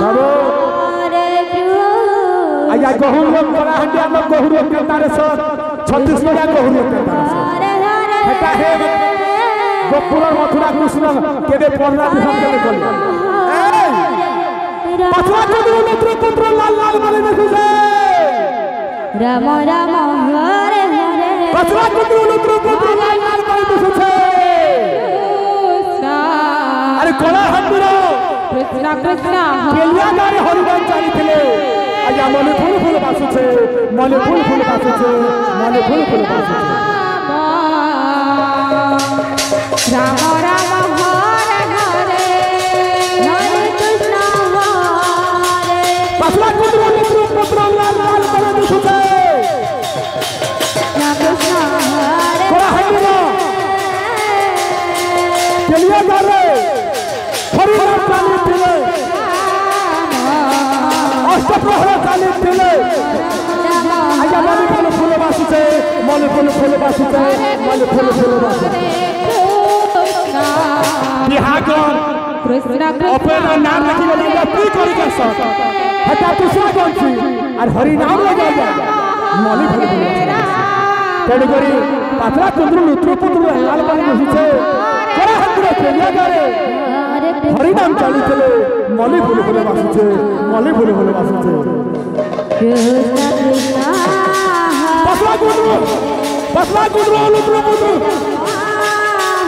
बाबू आया गहू लोग बड़ा हंडिया लोग गहू लोग के तारे सो 36 बड़ा गहू लोग के तारे सो हेटा हे गोपुर मथुरा कृष्ण केबे पढ़ना हम के कल पछवा चंद्र मित्र पुत्र लाल लाल माने देखुसे राम राम हरे हरे पछवा चंद्र मित्र पुत्र लाल लाल माने देखुसे अरे कोला हंडुरो कृष्ण कृष्ण केलिया गारे हरिनाम चाली थिले आया मले फूल फूल बासुछे मले फूल फूल बासुछे मले फूल फूल बासुछे राम राम हरे हरे हरे कृष्ण हरे पछवा चंद्र मित्र पुत्र लाल लाल माने देखुसे राम कृष्ण हरे कोला हंडुरो केलिया गारे हरिनाम चाली थिले अष्टप्रहर चाली थिले आया मले फूल बासुछे मले फूल बासुछे मले फूल बासुछे बिहागन कृष्ण अपन नाम लिखि लगा की करि के सब हटा कृष्ण कोनसी और हरि नाम लगा जा मले फूल तेण करी पात्रा चंद्र मित्र पुत्र लाल पानी बसिछे कोरा हंद्र केलिया गारे हरि नाम चाली थिले मले फूल बासुछे मले फूल बासुछे कृष्ण कृष्ण पसला गुरु लुत्र पुत्र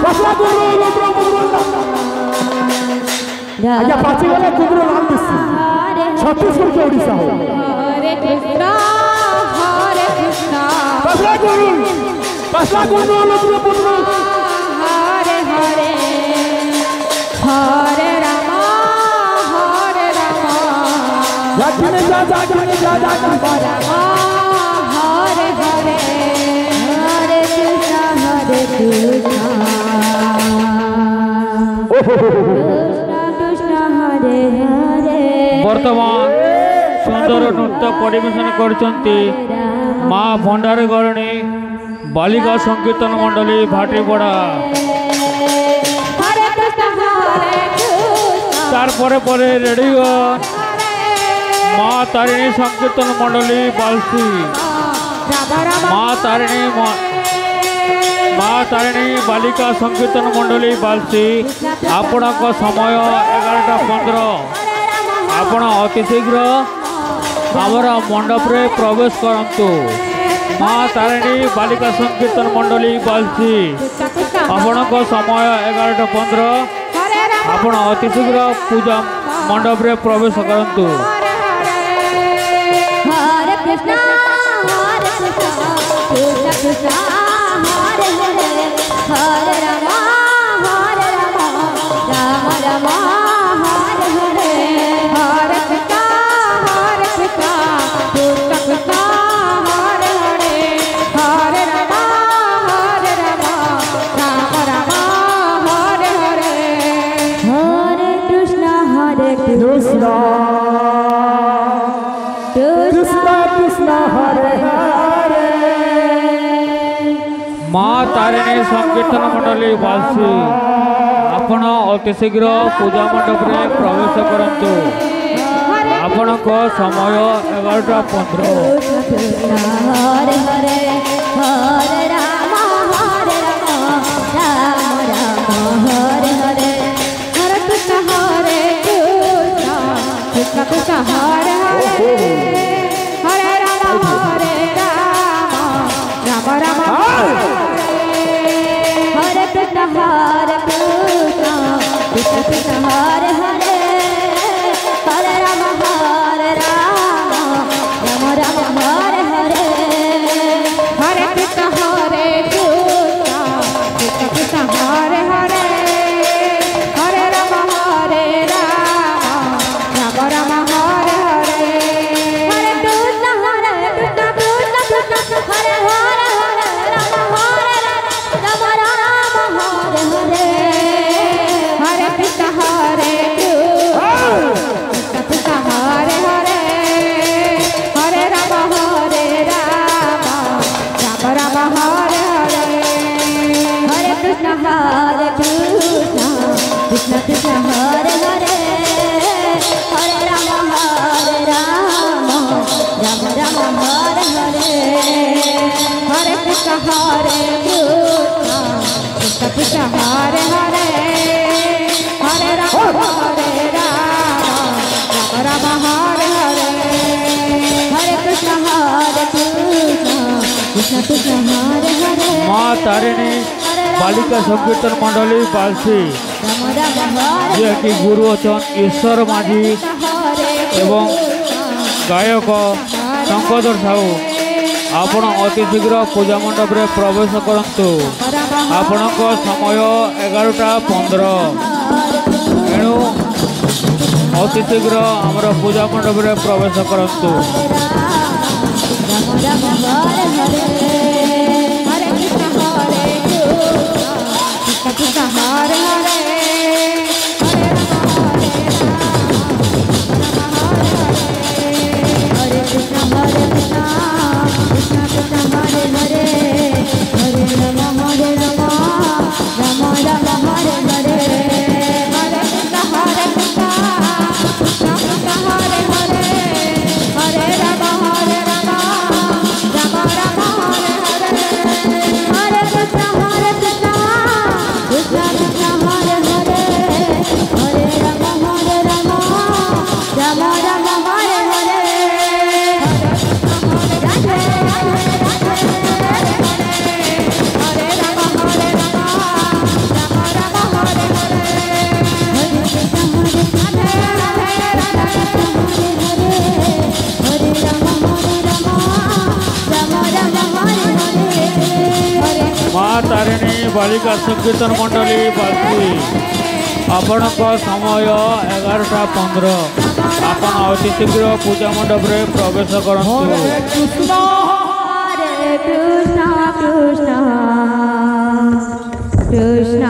पसला गुरु लुत्र पुत्र आया पाची वाला कुंद्रो लाल दिसी छत्तीसगढ़ के ओडिशा हो हरे कृष्ण पसला गुरु लुत्र पुत्र हरे हरे हरे राम जाने जा हरे हरे हरे कृष्ण कृष्ण हरे हरे वर्तमान सुंदर नृत्य परिवेशन करछंती माँ भंडारी गरणी बालिका संकीर्तन मंडली भाटीपड़ा हरे कृष्ण तार परे रेडियो माँ तारिणी संकीर्तन मंडली बालसी माँ तारिणी बालिका संकीर्तन मंडली बालसी आपण समय 11:15 आपण अति शीघ्र आमर मंडप रे प्रवेश करंतु माँ तारिणी बालिका संकीर्तन मंडली बालसी आपण समय 11:15 आपण अति शीघ्र पूजा मंडप रे प्रवेश करंतु हरे कृष्ण कृष्ण कृष्ण हरे हरे हरे राम राम राम हरे हरे हरे कृष्ण कृष्ण कृष्ण हरे हरे हरे राम राम राम हरे हरे हरे कृष्ण कृष्ण कृष्ण हरे हरे माँ तारिणी संकीर्तन मंडली बालसी आपण अति शीघ्र पूजा मंडप रे प्रवेश करंतु आपण को समय 11:15 हरे हरे हरे राम राम राम हरे हरे हरे कृष्ण कृष्ण कृष्ण हरे हरे हरे राम राम राम हरे कृष्ण कृष्ण कृष्ण हरे हरे हरे राम राम राम हरे हरे हरे कृष्ण कृष्ण कृष्ण हरे हरे हरे राम राम राम हरे हरे हरे कृष्ण कृष्ण कृष्ण हरे हरे हरे राम राम हरे हरे हरे कृष्ण कृष्ण हरे हरे हरे राम राम हरे हरे हरे कृष्ण कृष्ण कृष्ण हरे हरे हरे राम हरे कृष्ण कृष्ण हरे हरे हरे राम राम राम हरे हरे हरे कृष्ण कृष्ण कृष्ण हरे हरे माँ तारिणी बालिका संकीर्तन मंडली बालसी राम राम हरे जे कि गुरु अचन ईश्वर माझी एवं गायक शंकर साहू आपण अति शीघ्र पूजा मंडप रे प्रवेश करंतु आपण समय 11:15 एणु अति शीघ्र आमर पूजा मंडप रे प्रवेश करंतु राम राम हरे हरे हरे कृष्ण कृष्ण हरे हरे हरे कृष्ण हरे कृष्ण कृष्ण कृष्ण हरे हरे हरे राम राम राम हरे हरे हरे कृष्ण कृष्ण कृष्ण हरे हरे हरे राम राम राम हरे हरे हरे कृष्ण कृष्ण कृष्ण कृष्ण हरे हरे हरे राम राम राम हरे हरे राधे राधे राधे हरे राम हरे हरे कृष्ण राधे राधे राधे हरे राम राम हरे हरे माँ तारिणी बालिका संकीर्तन मंडली बालसी आपण समय 11:15 आपण अति शीघ्र पूजा मंडप रे प्रवेश करंतु हरे कृष्ण कृष्ण कृष्ण कृष्ण